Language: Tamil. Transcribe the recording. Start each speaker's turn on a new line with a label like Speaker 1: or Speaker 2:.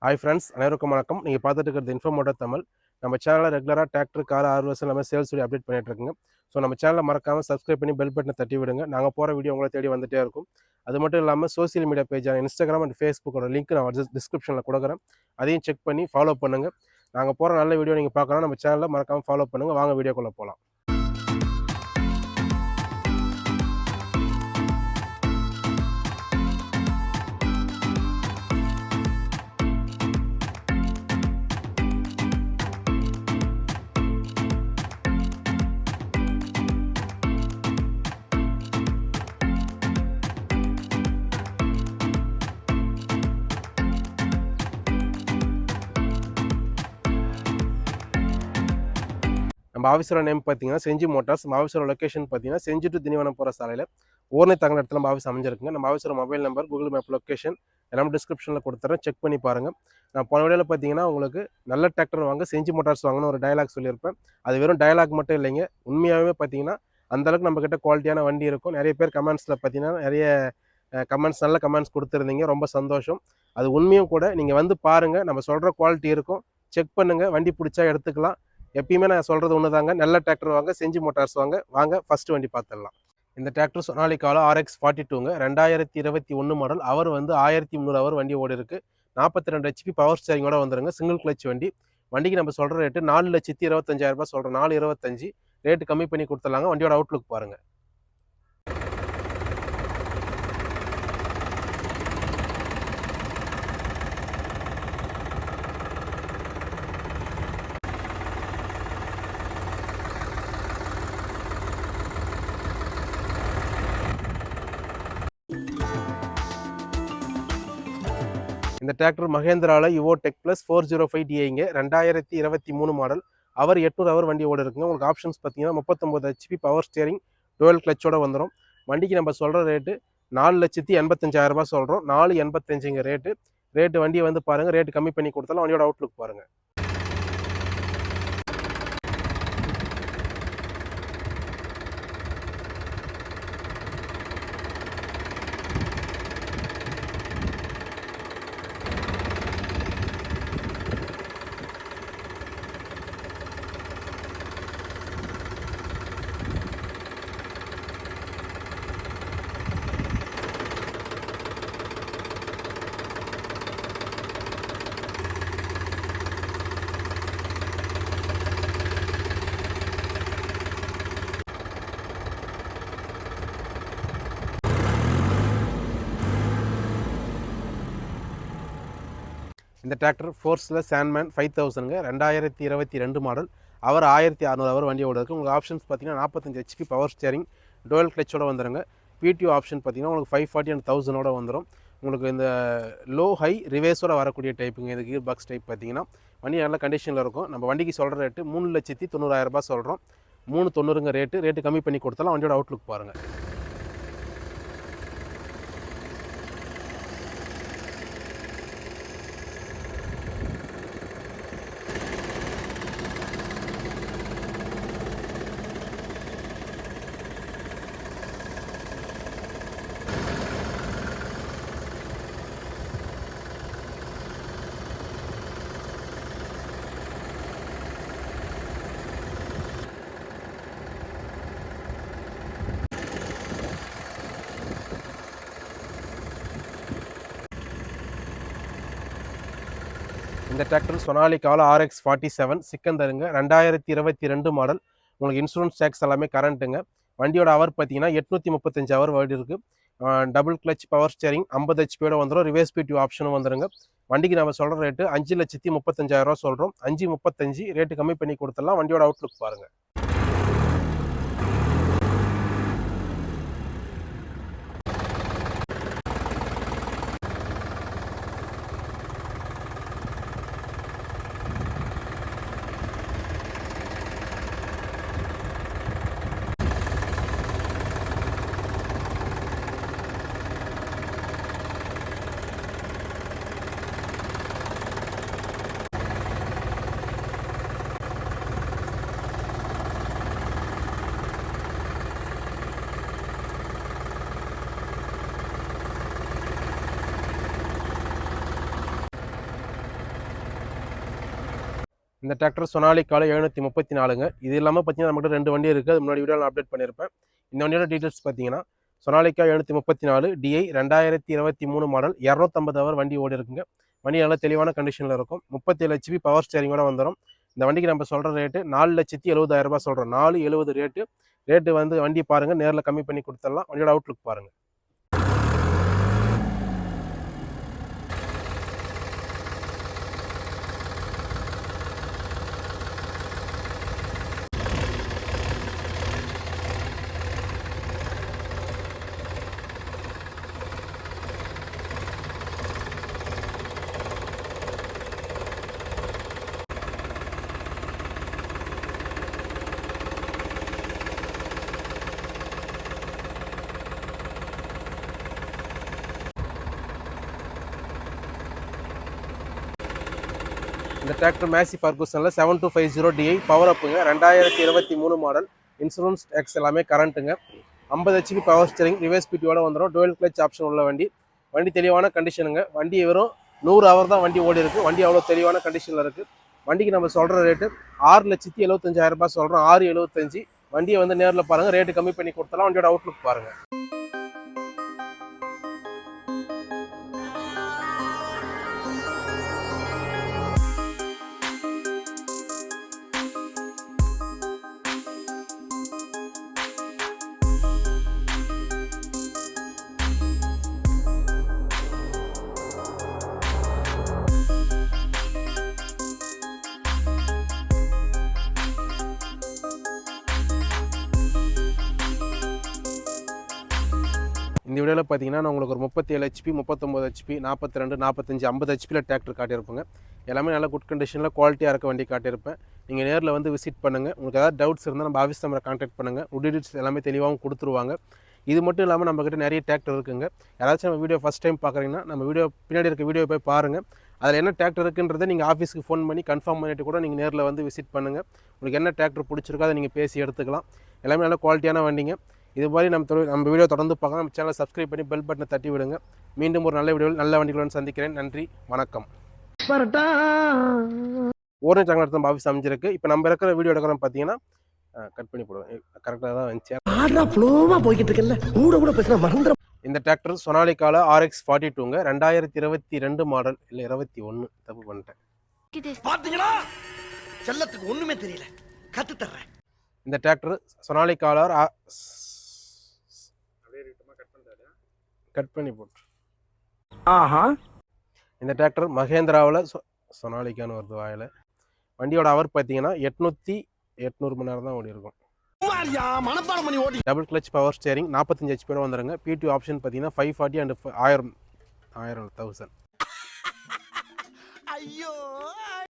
Speaker 1: ஹாய் ஃப்ரெண்ட்ஸ், அனைவருக்கும் வணக்கம். நீங்கள் பார்த்துட்டு இருக்கிறது இன்ஃபோமோட்டோ தமிழ். நம்ம சேனலில் ரெகுலராக டிராக்டர், கார், ஆர்வஸ் எல்லாமே சேல்ஸ் வீடியோ அப்டேட் பண்ணிட்டு இருக்குங்க. ஸோ நம்ம சேனலை மறக்காமல் சப்ஸ்கிரைப் பண்ணி பெல் பட்டனை தட்டி விடுங்க. நாங்கள் போகிற வீடியோ உங்களை தேடி வந்துகிட்டே இருக்கும். அது மட்டும் இல்லாமல் சோசியல் மீடியா பேஜான இன்ஸ்டாகிராம் அண்ட் ஃபேஸ்புக்கோட லிங்க் நான் டிஸ்கிரிப்ஷனில் கொடுக்குறேன். அதையும் செக் பண்ணி ஃபாலோ பண்ணுங்கள். நாங்கள் போகிற நல்ல வீடியோ நீங்கள் பார்க்கலாம். நம்ம சேனலில் மறக்காமல் ஃபாலோ பண்ணுங்கள். வாங்க வீடியோக்குள்ளே போகலாம். நம்ம ஆஃபீஸரோட நேம் பார்த்தீங்கன்னா செஞ்சி மோட்டார்ஸ். நம்ம ஆஃபீஸரோட லொக்கேஷன் பார்த்தீங்கன்னா செஞ்சி டு திண்டிவனம் போகிற சாலையில் ஓர்னை தங்குற இடத்துல நம்ம ஆஃபீஸ் அமைஞ்சிருக்குங்க. நம்ம ஆஃபீஸரோட mobile number, Google map location எல்லாமே டிஸ்கிரிப்ஷனில் கொடுத்துறேன். செக் பண்ணி பாருங்கள். நான் போன வீடியோவில் பார்த்தீங்கன்னா உங்களுக்கு நல்ல டிராக்டர் வாங்க செஞ்சி மோட்டார்ஸ் வாங்கன்னு ஒரு டயலாக் சொல்லியிருப்பேன். அது வெறும் டயலாக் மட்டும் இல்லைங்க, உண்மையாகவே பார்த்தீங்கன்னா அந்தளவுக்கு நம்மக்கிட்ட குவாலிட்டியான வண்டி இருக்கும். நிறைய பேர் கமெண்ட்ஸில் பார்த்தீங்கன்னா நிறைய கமெண்ட்ஸ், நல்ல கமெண்ட்ஸ் கொடுத்துருந்தீங்க. ரொம்ப சந்தோஷம். அது உண்மையும் கூட. நீங்கள் வந்து பாருங்கள், நம்ம சொல்கிற குவாலிட்டி இருக்கும். செக் பண்ணுங்கள், வண்டி பிடிச்சா எடுத்துக்கலாம். எப்பயுமே நான் சொல்கிறது ஒன்று தாங்க, நல்ல டிராக்டர் வாங்க, செஞ்சி மோட்டார்ஸ் வாங்க ஃபஸ்ட்டு வண்டி பார்த்துடலாம். இந்த டிராக்டர் சொனாலிகாவில் RX42ங்க, 2021 மாடல். அவர் வந்து 1300 ஹவர் வண்டி ஓடி இருக்குது. 42 HP பவர் ஸ்டேரிங்கோட வந்துருங்க. சிங்கிள் கிளச் வண்டி. வண்டிக்கு நம்ம சொல்கிற ரேட்டு 4,25,000 சொல்கிறோம். 4,25 ரேட்டு கம்மி பண்ணி கொடுத்துடலாங்க. வண்டியோட அவுட்லுக் பாருங்கள். இந்த டிராக்டர் மகேந்திராவில் யுவோ டெக் ப்ளஸ் 405 DIங்க, 2023 மாடல். அவர் 800 ஹவர் வண்டி ஓட இருக்குங்க. உங்களுக்கு ஆப்ஷன்ஸ் பார்த்தீங்கன்னா 39 HP பவர் ஸ்டியரிங், டுவெல் கிளச்சோட வந்துடும். வண்டிக்கு நம்ம சொல்கிற ரேட்டு 4,85,000 சொல்கிறோம். 4,85 ரேட்டு வண்டியை வந்து பாருங்கள். ரேட்டு கம்மி பண்ணி கொடுத்தாலும் வண்டியோட அவுட்லுக் பாருங்கள். இந்த டிராக்டர் ஃபோர்ஸில் சாண்ட்மேன் 5000ங்க, 2022 மாடல். அவர் 1600 ஹவர் வண்டி ஓட இருக்குது. உங்களுக்கு ஆப்ஷன்ஸ் பார்த்தீங்கன்னா 45 HP பவர் ஸ்டியரிங், டுவெல் கிளச்சோட வந்துடுங்க. PTO ஆப்ஷன் பார்த்தீங்கன்னா உங்களுக்கு 540 and 1000 வந்துடும். உங்களுக்கு இந்த லோ ஹை ரிவேஸோட வரக்கூடிய டைப்புங்க. இந்த கியர் பாக்ஸ் டைப் பார்த்தீங்கன்னா வண்டி நல்ல கண்டிஷனில் இருக்கும். நம்ம வண்டிக்கு சொல்கிற ரேட்டு 3,90,000 சொல்கிறோம். 390 ரேட்டு கம்மி பண்ணி கொடுத்தாலும் வண்டியோட அவுட்லுக் பாருங்கள். இந்த டிராக்டர் சொனாலிகாவில் RX47 சிக்கந்தருங்க, 2022 மாடல். உங்களுக்கு இன்சூரன்ஸ் டேக்ஸ் எல்லாமே கரண்ட்டுங்க. வண்டியோட ஹவர் பார்த்தீங்கன்னா 835 ஹவர் வேர்டு இருக்குது. டபுள் கிளச் பவர் ஸ்டியரிங், 50 HPயோட வந்துடும். ரிவேஸ் PTO ஆப்ஷனும் வந்துடுங்க. வண்டிக்கு நம்ம சொல்கிற ரேட்டு 5,35,000 சொல்கிறோம். 5,35 ரேட்டு கம்மி பண்ணி கொடுத்துடலாம். வண்டியோட அவுட்லுக் பாருங்கள். இந்த டிராக்டர் சொனாலிக்கால 734ங்க. இது இல்லாமல் பார்த்தீங்கன்னா நம்மகிட்ட 2 வண்டி இருக்குது. அது முன்னாடி வீடியோவில் அப்டேட் பண்ணியிருப்பேன். இந்த வண்டியோட டீட்டெயில்ஸ் பார்த்தீங்கன்னா சொனாலிக்கா 734 DI 2023 மாடல் 250 ஹவர் வண்டி ஓடி இருக்குங்க. வண்டி நல்லா தெளிவான கண்டிஷனில் இருக்கும். 37 HP பவர் ஸ்டேரிங்கோட வந்துடும். இந்த வண்டிக்கு நம்ம சொல்கிற ரேட்டு 4,70,000 சொல்கிறோம். 4,70 ரேட்டு வந்து வண்டி பாருங்கள், நேரில் கம்மி பண்ணி கொடுத்துடலாம். வண்டியோட அவுட்லுக் பாருங்கள். இந்த டிராக்டர் மேசி ஃபர்கூசனில் 7250 DI பவர் அப்புங்க. 2023 மாடல். இன்சூரன்ஸ் டேக்ஸ் எல்லாமே கரண்ட்டுங்க. 50 HP பவர் ஸ்டீரிங், ரிவர்ஸ் ஸ்பீட்டோட வந்துடும். டுவெல் கிளச் ஆப்ஷன் உள்ள வண்டி. வண்டி தெளிவான கண்டிஷனுங்க. வண்டி வெறும் 100 ஹவர் தான் வண்டி ஓடி இருக்குது. வண்டி அவ்வளோ தெளிவான கண்டிஷனில் இருக்குது. வண்டிக்கு நம்ம சொல்கிற ரேட்டு 6,75,000 சொல்கிறோம். 6,75. வண்டியை வந்து நேரில் பாருங்கள், ரேட்டு கம்மி பண்ணி கொடுத்தலாம். வண்டியோட அவுட்லுக் பாருங்கள். இந்த வீடியோவில் பார்த்தீங்கன்னா நான் உங்களுக்கு ஒரு 37 HP 39 HP 42 45 50 HPயில் டிராக்டர் காட்டியிருப்பேங்க. எல்லாமே நல்ல குட் கண்டிஷனில் குவாலிட்டியாக இருக்க வண்டி காட்டியிருப்பேன். நீங்கள் நேரில் வந்து விசிட் பண்ணுங்கள். உங்களுக்கு ஏதாவது டவுட்ஸ் இருந்தால் நம்ம ஆஃபீஸ் நம்பரை கான்டாக்ட் பண்ணுங்கள். டீட்டெயில்ஸ் எல்லாமே தெளிவாகவும் கொடுத்துருவாங்க. இது மட்டும் இல்லாமல் நம்மக்கிட்ட நிறைய டிராக்டர் இருக்குங்க. யாராச்சும் நம்ம வீடியோ ஃபஸ்ட் டைம் பார்க்குறீங்கன்னா நம்ம வீடியோ பின்னாடி இருக்க வீடியோ போய் பாருங்கள். அதில் என்ன டிராக்டர் இருக்குன்றதை நீங்கள் ஆஃபீஸுக்கு ஃபோன் பண்ணி கன்ஃபார்ம் பண்ணிவிட்டு கூட நீங்கள் நேரில் வந்து விசிட் பண்ணுங்கள். உங்களுக்கு என்ன டிராக்டர் பிடிச்சிருக்கோ அதை நீங்கள் பேசி எடுத்துக்கலாம். எல்லாமே நல்ல குவாலிட்டியான வண்டிங்க. இது மாதிரி நம்ம வீடியோ தொடர்ந்து பார்க்கலாம். நம்ம சேனலை சப்ஸ்கிரைப் பண்ணி பெல் பட்டனை தட்டி விடுங்க. மீண்டும் ஒரு நல்ல வீடியோவில் நல்ல வண்டிகளுடன் சந்திக்கிறேன். நன்றி, வணக்கம். ஓரணி டிராக்டர் நம்ம ஆஃபீஸ் அமைஞ்சிருக்கு. இப்போ நம்ம இருக்கிற வீடியோ எடுக்கிறோம் பார்த்தீங்கன்னா கட் பண்ணி போடுவேன். கரெக்டாக தான் வந்துச்சு. இந்த டிராக்டர் சொனாலிக்கால RX 42ங்க. 2022 மாடல். இல்லை 21, தப்பு பண்ணிட்டேன்.
Speaker 2: ஒண்ணுமே தெரியல, கத்து தர்றேன்.
Speaker 1: இந்த டிராக்டர் சொனாலிக்கால கட் பண்ணி போட்டு. இந்த டிராக்டர் மகேந்திராவில் சொனாலிக்கான்னு வருது வாயில். வண்டியோட அவர் பார்த்தீங்கன்னா 800 மணி நேரம் தான் ஓடி இருக்கும். Double clutch power steering 45 HP வந்துடுங்க. P2 ஆப்ஷன் பார்த்தீங்கன்னா 540 அண்ட் 1000.